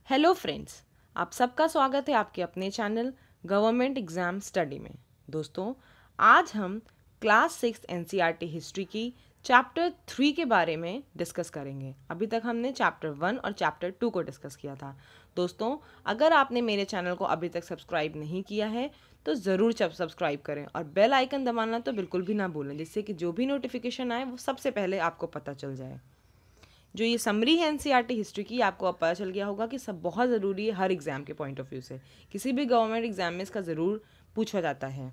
Hello friends, आप सबका स्वागत है आपके अपने चैनल गवर्नमेंट एग्ज़ाम स्टडी में। दोस्तों, आज हम क्लास 6 एनसीईआरटी हिस्ट्री की चैप्टर 3 के बारे में डिस्कस करेंगे। अभी तक हमने चैप्टर 1 और चैप्टर 2 को डिस्कस किया था। दोस्तों, अगर आपने मेरे चैनल को अभी तक सब्सक्राइब नहीं किया है तो ज़रूर सब्सक्राइब करें और बेल आइकन दबाना तो बिल्कुल भी ना भूलें, जिससे कि जो भी नोटिफिकेशन आए वो सबसे पहले आपको पता चल जाए। जो ये समरी है एनसीईआरटी हिस्ट्री की, आपको अब पता चल गया होगा कि सब बहुत ज़रूरी है हर एग्ज़ाम के पॉइंट ऑफ व्यू से। किसी भी गवर्नमेंट एग्जाम में इसका ज़रूर पूछा जाता है।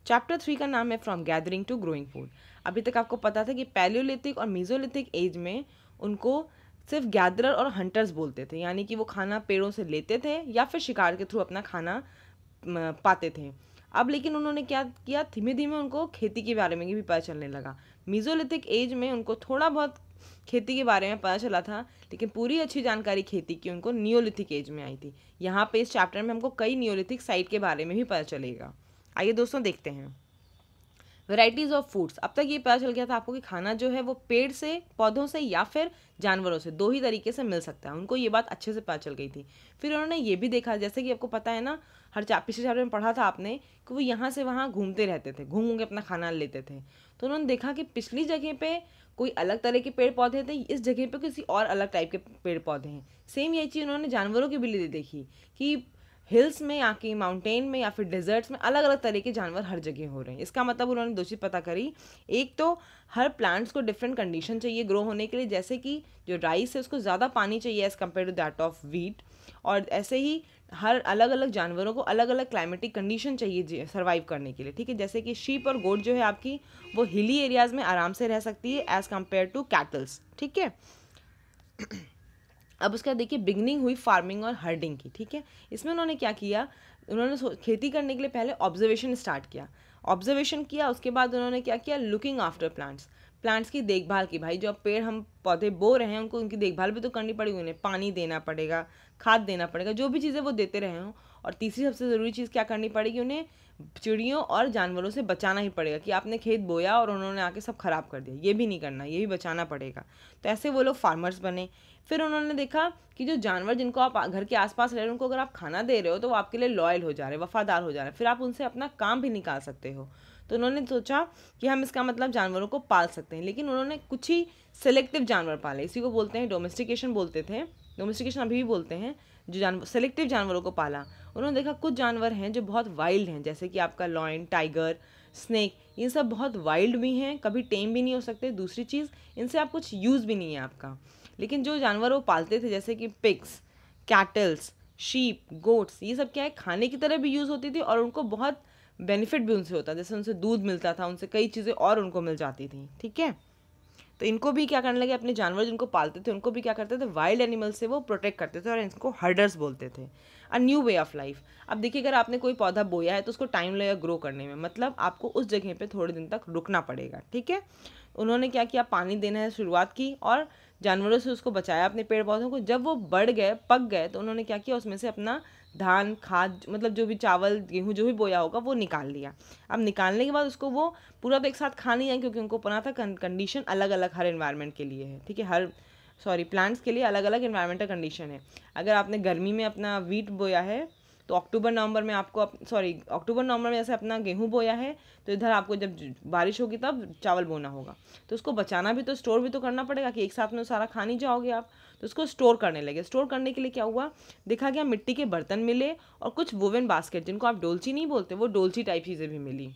चैप्टर 3 का नाम है from gathering to growing food. अभी तक आपको पता था कि पैलियोलिथिक और मीजोलिथिक एज में उनको सिर्फ गैदरर और हंटर्स बोलते थे, यानी कि वो खाना पेड़ों से लेते थे या फिर शिकार के थ्रू अपना खाना पाते थे। अब लेकिन उन्होंने क्या किया, धीमे धीमे उनको खेती के बारे में भी पता चलने लगा। मीजोलिथिक एज में उनको थोड़ा बहुत खेती के बारे में पता चला था, लेकिन पूरी अच्छी जानकारी खेती की उनको नियोलिथिक एज में आई थी। यहाँ पे इस चैप्टर में हमको कई नियोलिथिक साइट के बारे में भी पता चलेगा। आइए दोस्तों देखते हैं वेराइटीज़ ऑफ फूड्स। अब तक ये पता चल गया था आपको कि खाना जो है वो पेड़ से, पौधों से या फिर जानवरों से, दो ही तरीके से मिल सकता है। उनको ये बात अच्छे से पता चल गई थी। फिर उन्होंने ये भी देखा, जैसे कि आपको पता है ना, पिछले चैप्टर में पढ़ा था आपने कि वो यहाँ से वहाँ घूमते रहते थे, घूम घूम के अपना खाना लेते थे। तो उन्होंने देखा कि पिछली जगह पे कोई अलग तरह के पेड़ पौधे थे, इस जगह पे किसी और अलग टाइप के पेड़ पौधे हैं। सेम यही चीज़ उन्होंने जानवरों के भी देखी कि हिल्स में या कि माउंटेन में या फिर डेजर्ट्स में अलग अलग तरह के जानवर हर जगह हो रहे हैं। इसका मतलब उन्होंने दो चीज़ पता करी। एक तो हर प्लांट्स को डिफरेंट कंडीशन चाहिए ग्रो होने के लिए, जैसे कि जो राइस है उसको ज़्यादा पानी चाहिए as compare to that of wheat, और ऐसे ही हर अलग अलग जानवरों को अलग अलग क्लाइमेटिक कंडीशन चाहिए सर्वाइव करने के लिए। ठीक है, जैसे कि शीप और गोट जो है आपकी, वो हिली एरियाज़ में आराम से रह सकती है एज़ कम्पेयर टू कैटल्स। ठीक है, अब उसके बाद देखिए बिगनिंग हुई फार्मिंग और हर्डिंग की। ठीक है, इसमें उन्होंने क्या किया, उन्होंने खेती करने के लिए पहले ऑब्जर्वेशन स्टार्ट किया। ऑब्जर्वेशन किया, उसके बाद उन्होंने क्या किया, लुकिंग आफ्टर प्लांट्स, प्लांट्स की देखभाल की। भाई जो अब पेड़ हम पौधे बो रहे हैं उनको उनकी देखभाल भी तो करनी पड़ेगी, उन्हें पानी देना पड़ेगा, खाद देना पड़ेगा, जो भी चीज़ें वो देते रहे हों। और तीसरी सबसे ज़रूरी चीज़ क्या करनी पड़ेगी, उन्हें चिड़ियों और जानवरों से बचाना ही पड़ेगा कि आपने खेत बोया और उन्होंने आके सब खराब कर दिया, ये भी नहीं करना, ये भी बचाना पड़ेगा। तो ऐसे वो लोग फार्मर्स बने। फिर उन्होंने देखा कि जो जानवर जिनको आप घर के आसपास रह रहे हो उनको अगर आप खाना दे रहे हो तो वो आपके लिए लॉयल हो जा रहे हैं, वफादार हो जा रहे हैं, फिर आप उनसे अपना काम भी निकाल सकते हो। तो उन्होंने सोचा कि हम इसका मतलब जानवरों को पाल सकते हैं, लेकिन उन्होंने कुछ ही सिलेक्टिव जानवर पाले। इसी को बोलते हैं डोमेस्टिकेशन, बोलते थे, डोमेस्टिकेशन अभी भी बोलते हैं। जो जानवर सेलेक्टिव जानवरों को पाला, उन्होंने देखा कुछ जानवर हैं जो बहुत वाइल्ड हैं, जैसे कि आपका लॉयन, टाइगर, स्नेक, ये सब बहुत वाइल्ड भी हैं, कभी टेम भी नहीं हो सकते। दूसरी चीज़, इनसे आप कुछ यूज़ भी नहीं है आपका। लेकिन जो जानवर वो पालते थे, जैसे कि पिग्स, कैटल्स, शीप, गोट्स, ये सब क्या है, खाने की तरह भी यूज़ होती थी और उनको बहुत बेनिफिट भी उनसे होता, जैसे उनसे दूध मिलता था, उनसे कई चीज़ें और उनको मिल जाती थी। ठीक है, तो इनको भी क्या करने लगे, अपने जानवर जिनको पालते थे उनको भी क्या करते थे, वाइल्ड एनिमल से वो प्रोटेक्ट करते थे और इनको हर्डर्स बोलते थे। A new way of life. अब देखिए, अगर आपने कोई पौधा बोया है तो उसको टाइम लगेगा ग्रो करने में, मतलब आपको उस जगह पे थोड़े दिन तक रुकना पड़ेगा। ठीक है, उन्होंने क्या किया, पानी देना है शुरुआत की और जानवरों से उसको बचाया अपने पेड़ पौधों को। जब वो बढ़ गए, पक गए, तो उन्होंने क्या किया, उसमें से अपना धान, खाद, मतलब जो भी चावल, गेहूँ जो भी बोया होगा वो निकाल लिया। अब निकालने के बाद उसको वो पूरा तो एक साथ खा नहीं है, क्योंकि उनको पता था कंडीशन अलग अलग हर एनवायरनमेंट के लिए है। ठीक है, प्लांट्स के लिए अलग अलग एनवायरमेंटल कंडीशन है। अगर आपने गर्मी में अपना वीट बोया है तो अक्टूबर नवंबर में आपको अक्टूबर नवंबर में जैसे अपना गेहूं बोया है, तो इधर आपको जब बारिश होगी तब चावल बोना होगा। तो उसको बचाना भी तो, स्टोर भी तो करना पड़ेगा कि एक साथ में सारा खा नहीं जाओगे आप। तो उसको स्टोर करने लगे। स्टोर करने के लिए क्या हुआ, देखा गया मिट्टी के बर्तन मिले और कुछ वुवन बास्केट, जिनको आप डोलची नहीं बोलते, वो डोलची टाइप चीज़ें भी मिली,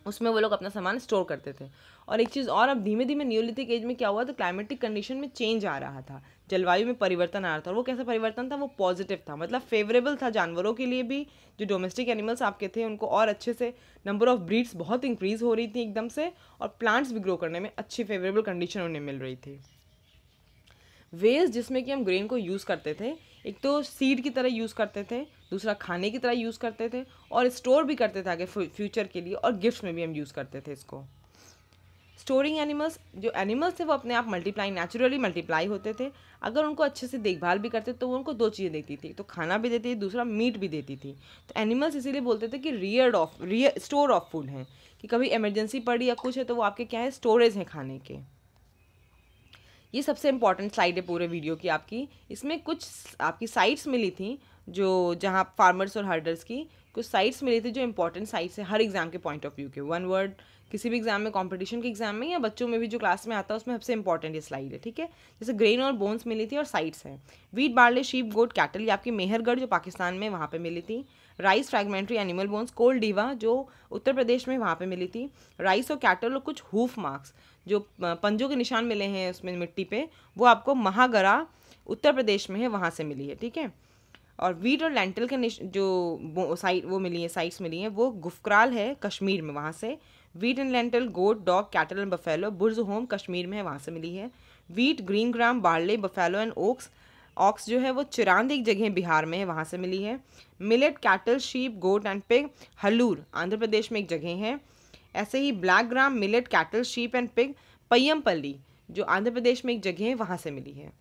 उसमें वो लोग अपना सामान स्टोर करते थे। और एक चीज़ और, अब धीमे धीमे न्यूलिथिक एज में क्या हुआ, तो क्लाइमेटिक कंडीशन में चेंज आ रहा था, जलवायु में परिवर्तन आ रहा था। और वो कैसा परिवर्तन था, वो पॉजिटिव था, मतलब फेवरेबल था जानवरों के लिए भी। जो डोमेस्टिक एनिमल्स आपके थे उनको और अच्छे से, नंबर ऑफ ब्रीड्स बहुत इंक्रीज हो रही थी एकदम से, और प्लांट्स भी ग्रो करने में अच्छी फेवरेबल कंडीशन उन्हें मिल रही थी। वेस्ट जिसमें कि हम ग्रेन को यूज़ करते थे, एक तो सीड की तरह यूज़ करते थे, दूसरा खाने की तरह यूज़ करते थे, और स्टोर भी करते थे आगे फ्यूचर के लिए, और गिफ्ट्स में भी हम यूज़ करते थे इसको। स्टोरिंग एनिमल्स, जो एनिमल्स थे वो अपने आप नेचुरली मल्टीप्लाई होते थे। अगर उनको अच्छे से देखभाल भी करते तो वो उनको दो चीज़ें देती थी, तो खाना भी देती थी, दूसरा मीट भी देती थी। तो एनिमल्स इसीलिए बोलते थे कि स्टोर ऑफ फूड हैं, कि कभी इमरजेंसी पड़ी या कुछ है तो वो आपके क्या है, स्टोरेज हैं खाने के। ये सबसे इम्पॉर्टेंट स्लाइड है पूरे वीडियो की आपकी। इसमें कुछ आपकी साइट्स मिली थी जो जहाँ फार्मर्स और हर्डर्स की कुछ साइट्स मिली थी जो इंपॉर्टेंट साइट्स है हर एग्जाम के पॉइंट ऑफ व्यू के। वन वर्ड किसी भी एग्जाम में, कंपटीशन के एग्जाम में या बच्चों में भी जो क्लास में आता है उसमें सबसे इंपॉर्टेंट ये स्लाइड है, ठीक है। जैसे ग्रेन और बोन्स मिली थी और साइट्स हैं। वीट, बार्ले, शीप, गोट, कैटल, ये आपकी मेहरगढ़ जो पाकिस्तान में वहाँ पे मिली थी। राइस, फ्रैगमेंट्री एनिमल बोन्स, कोल डीवा जो उत्तर प्रदेश में वहाँ पे मिली थी। राइस और कैटल और कुछ हूफ मार्क्स जो पंजों के निशान मिले हैं उसमें मिट्टी पे, वो आपको महागरा उत्तर प्रदेश में है, वहाँ से मिली है, ठीक है। और वीट और लेंटल के जो साइट वो मिली है, साइट्स मिली हैं, वो गुफक्राल है कश्मीर में, वहाँ से। Wheat and lentil, goat, dog, cattle and buffalo, Burzahom Kashmir में है, वहाँ से मिली है। Wheat, green gram, barley, buffalo and ox, ox जो है वो चिरांद एक जगह बिहार में है, वहाँ से मिली है। Millet, cattle, sheep, goat and pig, Hallur Andhra Pradesh में एक जगह है। ऐसे ही black gram, millet, cattle, sheep and pig, Payyampalli जो आंध्र प्रदेश में एक जगह है, वहाँ से मिली है।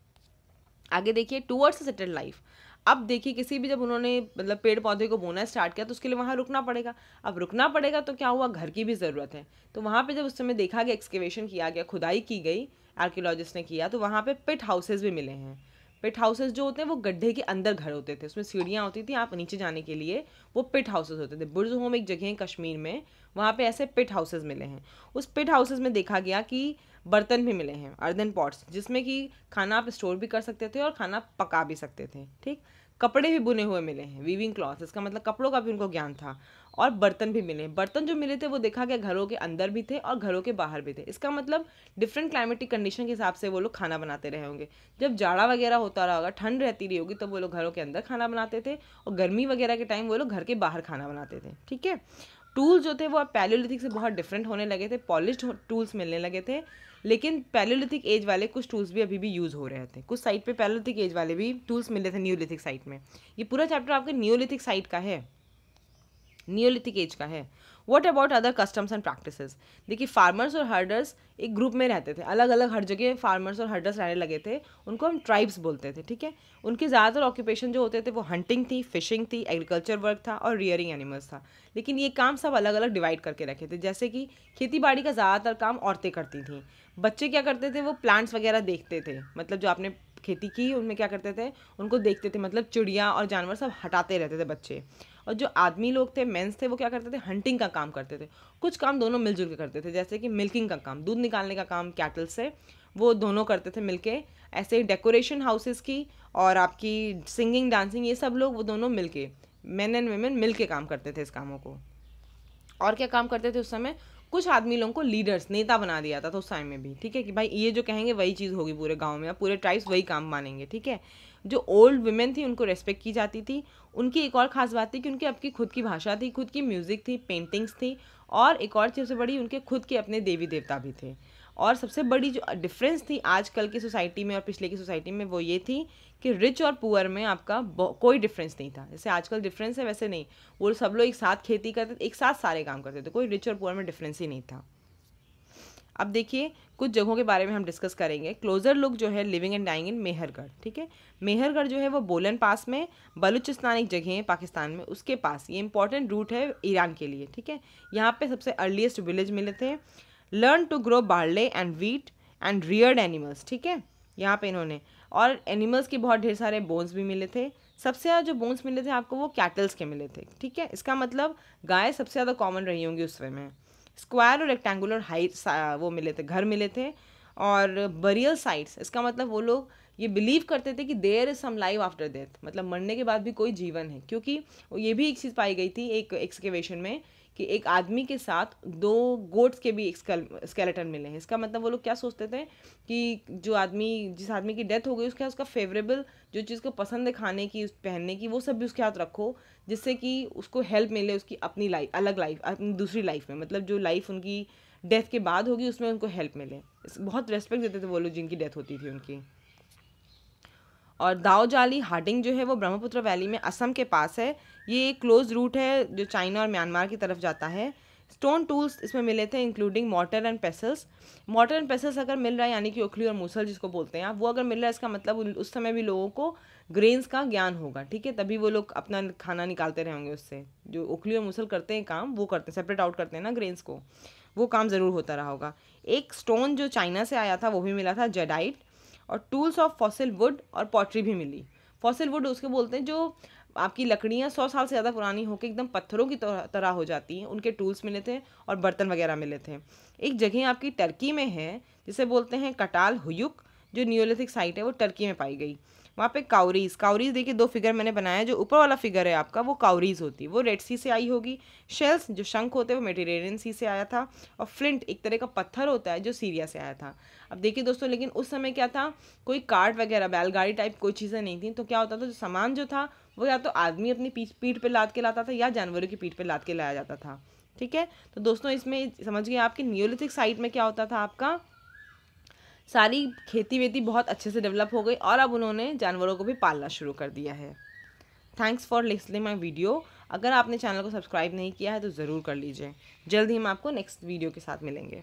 आगे देखिए, टूवर्ड्स सेटल्ड लाइफ। अब देखिए किसी भी जब उन्होंने मतलब पेड़ पौधे को बोना स्टार्ट किया तो उसके लिए वहाँ रुकना पड़ेगा। अब रुकना पड़ेगा तो क्या हुआ, घर की भी ज़रूरत है। तो वहाँ पे जब उस समय देखा गया, एक्सकेवेशन किया गया, खुदाई की गई, आर्कियोलॉजिस्ट ने किया, तो वहाँ पे पिट हाउसेज भी मिले हैं। पिट हाउसेज जो होते हैं वो गड्ढे के अंदर घर होते थे, उसमें सीढ़ियाँ होती थी, आप नीचे जाने के लिए वो पिट हाउसेज होते थे। बुर्ज होम एक जगह है कश्मीर में, वहाँ पे ऐसे पिट हाउसेज मिले हैं। उस पिट हाउसेज में देखा गया कि बर्तन भी मिले हैं, अर्दन पॉट्स, जिसमें कि खाना आप स्टोर भी कर सकते थे और खाना पका भी सकते थे, ठीक। कपड़े भी बुने हुए मिले हैं, वीविंग क्लॉथ, इसका मतलब कपड़ों का भी उनको ज्ञान था। और बर्तन भी मिले। बर्तन जो मिले थे वो देखा गया घरों के अंदर भी थे और घरों के बाहर भी थे। इसका मतलब डिफरेंट क्लाइमेटिक कंडीशन के हिसाब से वो लोग खाना बनाते रहे होंगे। जब जाड़ा वगैरह होता रहा होगा, ठंड रहती रही होगी, तब वो लोग घरों के अंदर खाना बनाते थे और गर्मी वगैरह के टाइम वो लोग घर के बाहर खाना बनाते थे, ठीक है। टूल्स जो थे वो अब पैलियोलिथिक से बहुत डिफरेंट होने लगे थे, पॉलिश्ड टूल्स मिलने लगे थे। लेकिन पैलियोलिथिक एज वाले कुछ टूल्स भी अभी भी यूज़ हो रहे थे। कुछ साइट पे पैलियोलिथिक एज वाले भी टूल्स मिले थे न्यूलिथिक साइट में। ये पूरा चैप्टर आपके न्यूलिथिक साइट का है, न्यूलिथिक एज का है। What about other customs and practices. देखिए फार्मर्स और हर्डर्स एक ग्रुप में रहते थे, अलग अलग हर जगह फार्मर्स और हर्डर्स रहने लगे थे, उनको हम ट्राइब्स बोलते थे, ठीक है। उनके ज़्यादातर ऑक्यूपेशन जो होते थे वो हंटिंग थी, फिशिंग थी, एग्रीकल्चर वर्क था और रियरिंग एनिमल्स था। लेकिन ये काम सब अलग अलग डिवाइड करके रखे थे। जैसे कि खेती बाड़ी का ज़्यादातर काम औरतें करती थीं। बच्चे क्या करते थे, वो प्लांट्स वगैरह देखते थे, मतलब जो आपने खेती की उनमें क्या करते थे, उनको देखते थे, मतलब चिड़िया और जानवर सब हटाते रहते थे बच्चे। और जो आदमी लोग थे, मेंस थे, वो क्या करते थे, हंटिंग का काम करते थे। कुछ काम दोनों मिलजुल के करते थे, जैसे कि मिल्किंग का काम, दूध निकालने का काम कैटल से, वो दोनों करते थे मिलके। ऐसे ही डेकोरेशन हाउसेस की और आपकी सिंगिंग, डांसिंग, ये सब लोग वो दोनों मिलके, मेन एंड वेमेन मिल के काम करते थे इस कामों को। और क्या काम करते थे उस समय, कुछ आदमी लोगों को लीडर्स, नेता बना दिया था तो उस टाइम में भी, ठीक है, कि भाई ये जो कहेंगे वही चीज़ होगी पूरे गांव में, या पूरे ट्राइब्स वही काम मानेंगे, ठीक है। जो ओल्ड वुमेन थी उनको रेस्पेक्ट की जाती थी। उनकी एक और ख़ास बात थी कि उनकी अपनी खुद की भाषा थी, खुद की म्यूज़िक थी, पेंटिंग्स थी, और एक और चीज़ सबसे बड़ी, उनके खुद के अपने देवी देवता भी थे। और सबसे बड़ी जो डिफरेंस थी आजकल की सोसाइटी में और पिछले की सोसाइटी में, वो ये थी कि रिच और पुअर में आपका कोई डिफरेंस नहीं था। जैसे आजकल डिफरेंस है वैसे नहीं, वो सब लोग एक साथ खेती करते थे, एक साथ सारे काम करते थे, कोई रिच और पुअर में डिफरेंस ही नहीं था। अब देखिए कुछ जगहों के बारे में हम डिस्कस करेंगे। क्लोजर लुक जो है living and dying in Mehrgarh, ठीक है। मेहरगढ़ जो है वो बोलन पास में, बलूचिस्तान एक जगह है पाकिस्तान में, उसके पास। ये इंपॉर्टेंट रूट है ईरान के लिए, ठीक है। यहाँ पे सबसे अर्लीस्ट विलेज मिले थे। Learn to grow barley and wheat and reared animals, ठीक है। यहाँ पे इन्होंने, और एनिमल्स के बहुत ढेर सारे बोन्स भी मिले थे। सबसे ज़्यादा जो बोन्स मिले थे आपको वो कैटल्स के मिले थे, ठीक है। इसका मतलब गाय सबसे ज़्यादा कॉमन रही होंगी उस समय में। स्क्वायर और रेक्टेंगुलर हाइट वो मिले थे, घर मिले थे। और बरियल साइट्स, इसका मतलब वो लोग ये बिलीव करते थे कि there is some life after death, मतलब मरने के बाद भी कोई जीवन है। क्योंकि ये भी एक चीज़ पाई गई थी एक एक्सकेवेशन में कि एक आदमी के साथ 2 गोट्स के भी एक स्केलेटन मिले हैं। इसका मतलब वो लोग क्या सोचते थे कि जो आदमी, जिस आदमी की डेथ हो गई, उसका फेवरेबल जो चीज़ को पसंद है खाने की, पहनने की, वो सब भी उसके हाथ रखो, जिससे कि उसको हेल्प मिले उसकी अपनी लाइफ, अलग लाइफ, अपनी दूसरी लाइफ में, मतलब जो लाइफ उनकी डेथ के बाद होगी उसमें उनको हेल्प मिले। बहुत रेस्पेक्ट देते थे वो लोग जिनकी डेथ होती थी उनकी। और दाओजाली हार्डिंग जो है वो ब्रह्मपुत्र वैली में असम के पास है। ये एक क्लोज रूट है जो चाइना और म्यांमार की तरफ जाता है। स्टोन टूल्स इसमें मिले थे including mortar and pestles. Mortar and pestles अगर मिल रहा है, यानी कि ओखली और मूसल जिसको बोलते हैं आप, वो अगर मिल रहा है, इसका मतलब उस समय भी लोगों को ग्रेन्स का ज्ञान होगा, ठीक है, तभी वो लोग अपना खाना निकालते रहे होंगे उससे। जो ओखली और मूसल करते हैं काम, वो करते हैं, सेपरेट आउट करते हैं ना ग्रेन्स को, वो काम ज़रूर होता रहा होगा। एक स्टोन जो चाइना से आया था वो भी मिला था, जेडाइट। और टूल्स ऑफ फॉसिल वुड और पॉटरी भी मिली। फॉसिल वुड उसके बोलते हैं जो आपकी लकड़ियाँ 100 साल से ज़्यादा पुरानी होकर एकदम पत्थरों की तरह हो जाती हैं, उनके टूल्स मिले थे और बर्तन वगैरह मिले थे। एक जगह आपकी टर्की में है जिसे बोलते हैं कटाल हुयुक, जो नियोलिथिक साइट है वो टर्की में पाई गई। वहाँ पे काउरीज देखिए 2 फिगर मैंने बनाया, जो ऊपर वाला फिगर है आपका वो काउरीज होती है, वो रेड सी से आई होगी। शेल्स जो शंख होते हैं वो मेडिटेरियन सी से आया था। और फ्लिंट एक तरह का पत्थर होता है जो सीरिया से आया था। अब देखिए दोस्तों, लेकिन उस समय क्या था, कोई कार्ट वगैरह बैलगाड़ी टाइप कोई चीज़ें नहीं थी, तो क्या होता था, जो सामान जो था वो या तो आदमी अपनी पीठ पे लाद के लाता था या जानवरों की पीठ पे लाद के लाया जाता था। ठीक है, तो दोस्तों इसमें समझ गए आपकी नियोलिथिक साइट में क्या होता था, आपका सारी खेती वेती बहुत अच्छे से डेवलप हो गई और अब उन्होंने जानवरों को भी पालना शुरू कर दिया है। Thanks for listening my video. अगर आपने चैनल को सब्सक्राइब नहीं किया है तो ज़रूर कर लीजिए। जल्द ही हम आपको नेक्स्ट वीडियो के साथ मिलेंगे।